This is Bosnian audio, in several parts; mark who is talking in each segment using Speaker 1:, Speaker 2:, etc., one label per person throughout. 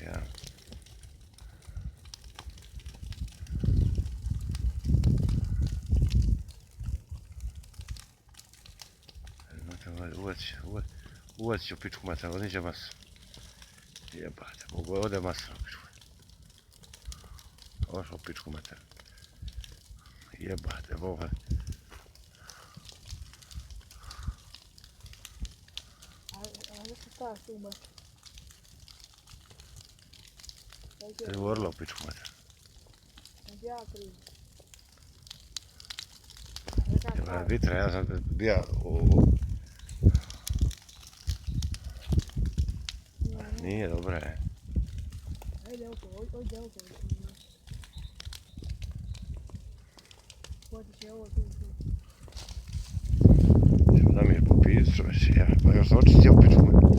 Speaker 1: Ja. Uvać ću pičku mater, oniđe masu. Jebate, mogu ovdje masu na pičku. Ošao pičku mater. Jebate, boga.
Speaker 2: Ali se ta šuma.
Speaker 1: Je govorila u pičku mater.
Speaker 2: Ja krivo.
Speaker 1: Jebate, vitra, ja sam bija Nije, dobra je.
Speaker 2: Ajde oko. Potiš je ovo tu.
Speaker 1: Ćemo da mi je popiti čoveče, ja. Pa još očistio u pičku mater.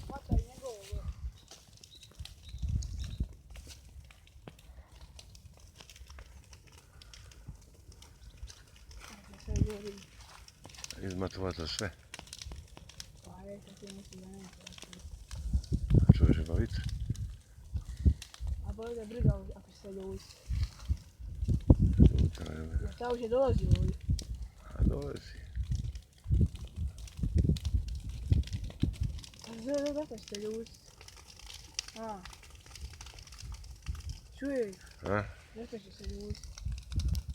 Speaker 2: Hvataj njegovo. Sve govorim.
Speaker 1: Izmatovati sve.
Speaker 2: Pa rekao ti mislim da nema.
Speaker 1: Čovječe, pa vitra.
Speaker 2: A bolje da briga ako se ljusi. Jer ta už je dolazi ovdje.
Speaker 1: A dolazi.
Speaker 2: Zato se ljusi. A. Čuješ?
Speaker 1: A?
Speaker 2: Zato će se ljusi.